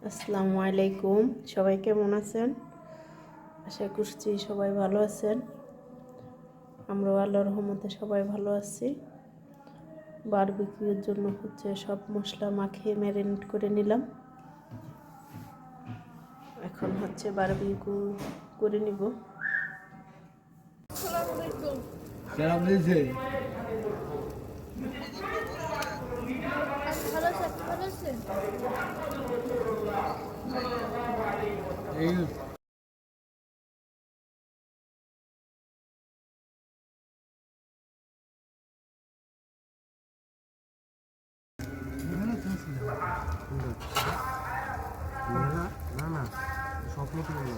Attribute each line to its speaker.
Speaker 1: আসসালামু আলাইকুম। সবাই কেমন আছেন? আশা করছি সবাই ভালো আছেন। আমরা আল্লাহর রহমতে সবাই ভালো আছি। বারবিকিউর জন্য সব মশলা মাখিয়ে ম্যারিনেট করে নিলাম। এখন বারবিকিউ করে নিব।
Speaker 2: কেমন দিয়েছে? এই না না স্বপ্ন থেকে